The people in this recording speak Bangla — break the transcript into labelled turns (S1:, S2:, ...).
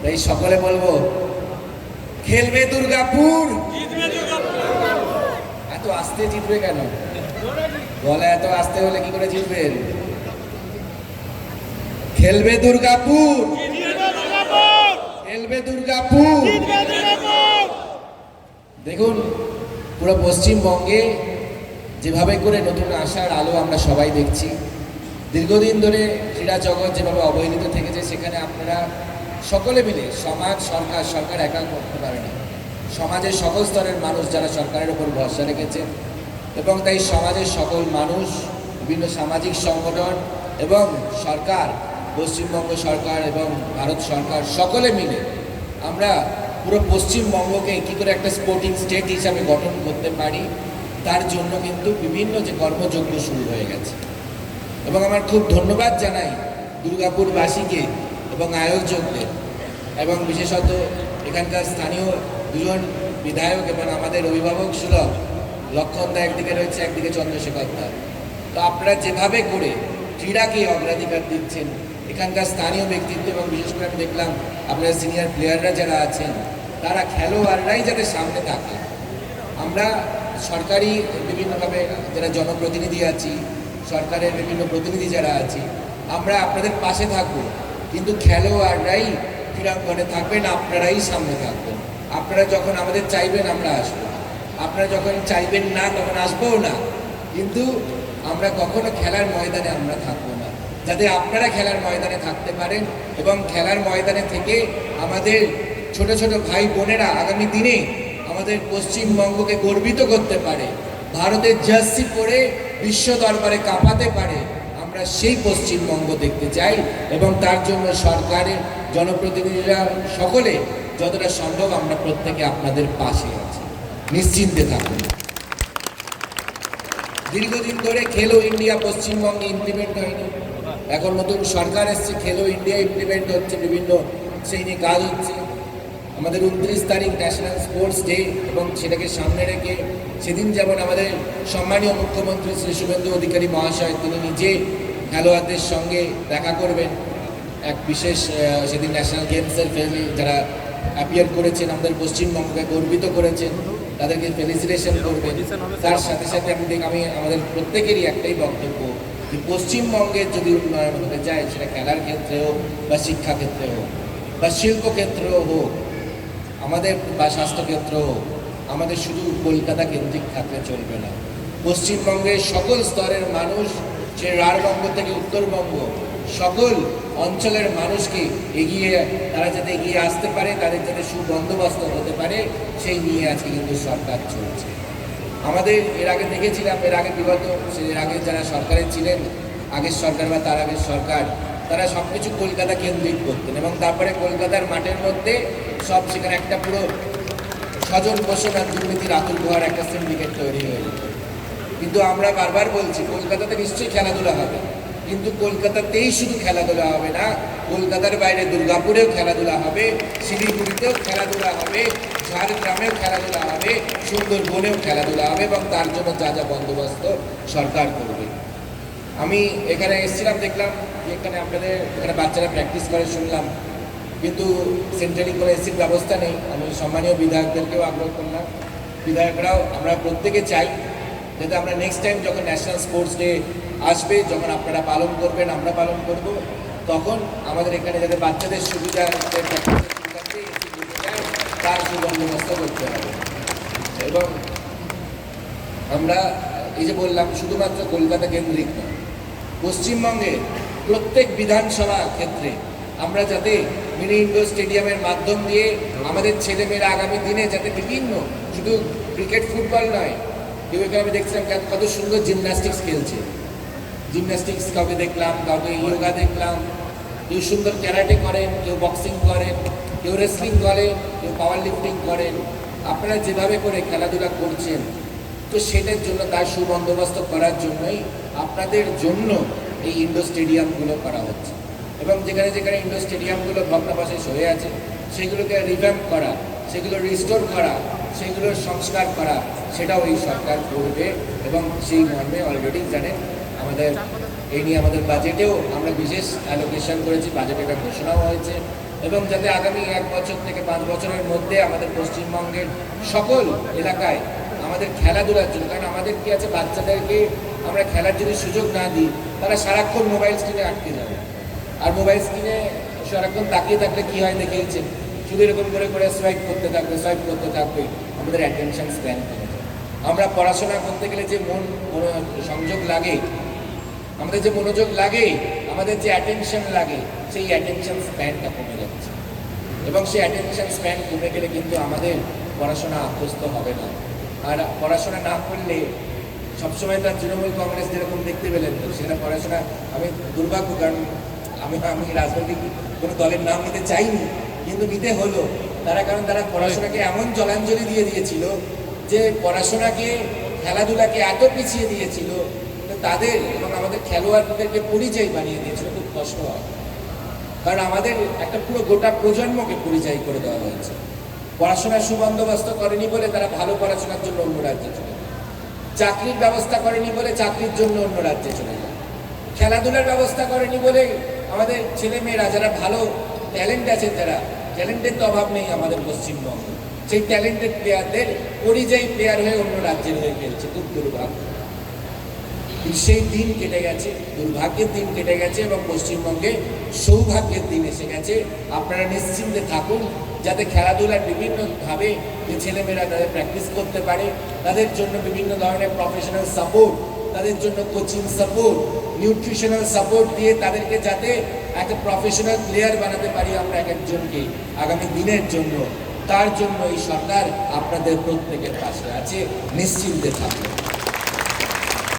S1: তাই সকলে বলবো, খেলবে দুর্গাপুর। এত আস্তে জিতবে কেন? গলা এত আস্তে হলে কি করে জিতবেন? খেলবে দুর্গাপুর, খেলবে দুর্গাপুর। দেখুন, পুরো পশ্চিমবঙ্গে যেভাবে করে নতুন আশার আলো আমরা সবাই দেখছি। দীর্ঘদিন ধরে ক্রীড়া জগৎ যেভাবে অবহেলিত থেকেছে, সেখানে আপনারা সকলে মিলে, সমাজ, সরকার একা করতে পারে না, সমাজের সকল স্তরের মানুষ যারা সরকারের উপর ভরসা রেখেছে, এবং তাই সমাজের সকল মানুষ, বিভিন্ন সামাজিক সংগঠন এবং সরকার, পশ্চিমবঙ্গ সরকার এবং ভারত সরকার সকলে মিলে আমরা পুরো পশ্চিমবঙ্গকে কী করে একটা স্পোর্টিং স্টেট হিসাবে গঠন করতে পারি, তার জন্য কিন্তু বিভিন্ন যে কর্মযজ্ঞ শুরু হয়ে গেছে। এবং আমার খুব ধন্যবাদ জানাই দুর্গাপুরবাসীকে এবং আয়োজকদের, এবং বিশেষত এখানকার স্থানীয় দুজন বিধায়ক এবং আমাদের অভিভাবক সুলভ, লক্ষণ দা একদিকে রয়েছে, একদিকে চন্দ্রশেখর দা। তো আপনারা যেভাবে করে ক্রীড়াকে অগ্রাধিকার দিচ্ছেন, এখানকার স্থানীয় ব্যক্তিত্ব এবং বিশেষ করে আমি দেখলাম আপনারা সিনিয়র প্লেয়াররা যারা আছেন, তারা খেলোয়াড়রাই যাতে সামনে থাকে। আমরা সরকারি বিভিন্নভাবে যারা জনপ্রতিনিধি আছি, সরকারের বিভিন্ন প্রতিনিধি যারা আছি, আমরা আপনাদের পাশে থাকবো, কিন্তু খেলোয়াড়রাই ক্রীড়াঙ্গনে থাকবেন, আপনারাই সামনে থাকবেন। আপনারা যখন আমাদের চাইবেন আমরা আসবো, আপনারা যখন চাইবেন না তখন আসবোও না, কিন্তু আমরা কখনো খেলার ময়দানে আমরা থাকবো না, যাতে আপনারা খেলার ময়দানে থাকতে পারেন এবং খেলার ময়দানে থেকে আমাদের ছোট ছোট ভাই বোনেরা আগামী দিনে আমাদের পশ্চিমবঙ্গকে গর্বিত করতে পারে, ভারতের জার্সি পরে বিশ্ব দরবারে কাঁপাতে পারে। আমরা সেই পশ্চিমবঙ্গ দেখতে চাই এবং তার জন্য সরকারের জনপ্রতিনিধিরা সকলে যতটা সম্ভব আমরা প্রত্যেকে আপনাদের পাশে আছি, নিশ্চিন্তে থাকুন। দীর্ঘদিন ধরে খেলো ইন্ডিয়া পশ্চিমবঙ্গে ইমপ্লিমেন্ট হয়নি, এখন নতুন সরকার এসছে, খেলো ইন্ডিয়া ইমপ্লিমেন্ট হচ্ছে, বিভিন্ন সেই নিয়ে কাজ হচ্ছে। আমাদের 29 তারিখ ন্যাশনাল স্পোর্টস ডে, এবং সেটাকে সামনে রেখে সেদিন যেমন আমাদের সম্মানীয় মুখ্যমন্ত্রী শ্রী শুভেন্দু অধিকারী মহাশয় তিনি নিজে খেলোয়াড়দের সঙ্গে দেখা করবেন। এক বিশেষ সেদিন ন্যাশনাল গেমসের যারা অ্যাপিয়ার করেছেন, আমাদের পশ্চিমবঙ্গকে গর্বিত করেছেন, তাদেরকে ফেলিসিটেশন করবেন। তার সাথে সাথে আমি আমাদের প্রত্যেকেরই একটাই বক্তব্য যে পশ্চিমবঙ্গের যদি উন্নয়ন হতে যায়, সেটা খেলার ক্ষেত্রে হোক বা শিক্ষা ক্ষেত্রে হোক বা শিল্পক্ষেত্রেও হোক, আমাদের বা স্বাস্থ্যক্ষেত্র হোক, আমাদের শুধু কলকাতা কেন্দ্রিক থাকলে চলবে না। পশ্চিমবঙ্গের সকল স্তরের মানুষ, সে রাঢ়বঙ্গ থেকে উত্তরবঙ্গ, সকল অঞ্চলের মানুষকে তারা যাতে এগিয়ে আসতে পারে, তাদের যাতে সুবন্দোবস্ত হতে পারে, সেই নিয়ে আজকে কিন্তু সরকার চলছে। আমাদের এর আগে দেখেছিলাম, এর আগে এর আগে যারা সরকারে ছিলেন, আগের সরকার বা তার আগের সরকার, তারা সব কিছু কলকাতা কেন্দ্রিক করতেন এবং তারপরে কলকাতার মাঠের মধ্যে সব সেখানে একটা পুরো স্বজন পোষণ আর দুর্নীতির আতুর গুহার একটা সিন্ডিকেট তৈরি হয়ে যেত। কিন্তু আমরা বারবার বলছি, কলকাতাতে নিশ্চয়ই খেলাধুলা হবে, কিন্তু কলকাতাতেই শুধু খেলাধুলা হবে না, কলকাতার বাইরে দুর্গাপুরেও খেলাধুলা হবে, শিলিগুড়িতেও খেলাধুলা হবে, ঝাড়গ্রামেও খেলাধুলা হবে, সুন্দরবনেও খেলাধুলা হবে, এবং তার জন্য যা যা বন্দোবস্ত সরকার করবে। আমি এখানে এসেছিলাম, দেখলাম যে এখানে আপনাদের এখানে বাচ্চারা প্র্যাকটিস করে শুনলাম, কিন্তু সেন্ট্রালি কোনো এসির ব্যবস্থা নেই। আমি সম্মানীয় বিধায়কদেরকেও আগ্রহ করলাম, বিধায়করাও আমরা প্রত্যেকে চাই যাতে আমরা নেক্সট টাইম যখন ন্যাশনাল স্পোর্টস ডে আসবে, যখন আপনারা পালন করবেন, আমরা পালন করব, তখন আমাদের এখানে যাতে বাচ্চাদের সুবিধা তার সুবন্দোবস্ত করতে হবে। এবং আমরা এই যে বললাম, শুধুমাত্র কলকাতা কেন্দ্রিক নয়, পশ্চিমবঙ্গে প্রত্যেক বিধানসভা ক্ষেত্রে আমরা যাতে মিনি ইন্ডোর স্টেডিয়ামের মাধ্যম দিয়ে আমাদের ছেলেমেয়েরা আগামী দিনে যাতে বিভিন্ন, শুধু ক্রিকেট ফুটবল নয়, কেউ এখানে আমি দেখছিলাম কত সুন্দর জিমন্যাস্টিক্স খেলছে, জিমন্যাস্টিক্স কাউকে দেখলাম, কাউকে ইয়োগা দেখলাম, কেউ সুন্দর ক্যারাটে করেন, কেউ বক্সিং করেন, কেউ রেসলিং করেন, কেউ পাওয়ার লিফটিং করেন। আপনারা যেভাবে করে খেলাধুলা করছেন, তো সেটার জন্য তার সুবন্দোবস্ত করার জন্যই আপনাদের জন্য এই ইন্ডোর স্টেডিয়ামগুলো করা হচ্ছে, এবং যেখানে যেখানে ইন্ডোর স্টেডিয়ামগুলো ভগ্নাবশেষ হয়ে আছে সেগুলোকে রিভ্যাম্প করা, সেগুলো রিস্টোর করা, সেগুলোর সংস্কার করা, সেটাও এই সরকার করবে। এবং সেই মর্মে অলরেডি জানেন আমাদের এই নিয়ে আমাদের বাজেটেও আমরা বিশেষ অ্যালোকেশন করেছি, বাজেটে এটা ঘোষণাও হয়েছে, এবং যাতে আগামী 1 বছর থেকে 5 বছরের মধ্যে আমাদের পশ্চিমবঙ্গের সকল এলাকায় আমাদের খেলাধুলার জন্য, কারণ আমাদের কি আছে, বাচ্চাদেরকে আমরা খেলার যদি সুযোগ না দিই তারা সারাক্ষণ মোবাইল স্ক্রিনে আটকে যাবে। আর মোবাইল স্ক্রিনে সারাক্ষণ তাকিয়ে থাকলে কী হয় দেখেছে, শুধু এরকম করে করে সোয়াইপ করতে থাকবে, আমাদের অ্যাটেনশন স্প্যান কমে যায়। আমরা পড়াশোনা করতে গেলে যে সংযোগ লাগে, আমাদের যে মনোযোগ লাগে, আমাদের যে অ্যাটেনশন লাগে, সেই অ্যাটেনশন স্প্যানটা কমে যাচ্ছে। এবং সেই অ্যাটেনশন স্প্যান কমে গেলে কিন্তু আমাদের পড়াশোনা আত্মস্থ হবে না। আর পড়াশোনা না করলে সবসময় তার তৃণমূল কংগ্রেস যেরকম দেখতে পেলেন, তো সেটা পড়াশোনা, আমি দুর্ভাগ্য, কারণ আমি রাজনৈতিক কোনো দলের নাম নিতে চাইনি, কিন্তু নিতে হলো কারণ তারা পড়াশোনাকে এমন জলাঞ্জলি দিয়ে দিয়েছিল যে পড়াশোনাকে, খেলাধুলাকে এত পিছিয়ে দিয়েছিল, তাদের এবং আমাদের খেলোয়াড়দেরকে পরিচয় বানিয়ে দিয়েছিল। খুব কষ্ট হয়, কারণ আমাদের একটা পুরো গোটা প্রজন্মকে পরিচয় করে দেওয়া হয়েছে। পড়াশোনার সুবন্দোবস্ত করেনি বলে তারা ভালো পড়াশোনার জন্য অন্য রাজ্যে চলে যায়, চাকরির ব্যবস্থা করেনি বলে চাকরির জন্য অন্য রাজ্যে চলে যায়, খেলাধুলার ব্যবস্থা করেনি বলে আমাদের ছেলেমেয়েরা যারা ভালো ট্যালেন্ট আছে, যারা ট্যালেন্টের তো অভাব নেই আমাদের পশ্চিমবঙ্গে, সেই ট্যালেন্টেড প্লেয়ারদের পরিযায়ী প্লেয়ার হয়ে অন্য রাজ্যের হয়ে খেলছে। খুব দুর্ভাগ্য, সেই দিন কেটে গেছে, দুর্ভাগ্যের দিন কেটে গেছে এবং পশ্চিমবঙ্গে সৌভাগ্যের দিন এসে গেছে। আপনারা নিশ্চিন্তে থাকুন, যাতে খেলাধুলার বিভিন্নভাবে যে ছেলেমেয়েরা তাদের প্র্যাকটিস করতে পারে, তাদের জন্য বিভিন্ন ধরনের প্রফেশনাল সাপোর্ট, তাদের জন্য কোচিং সাপোর্ট, নিউট্রিশনাল সাপোর্ট দিয়ে তাদেরকে যাতে একটা প্রফেশনাল প্লেয়ার বানাতে পারি আমরা এক একজনকে আগামী দিনের জন্য, তার জন্য এই সরকার আপনাদের প্রত্যেকের পাশে আছে। নিশ্চিন্তে থাকুন।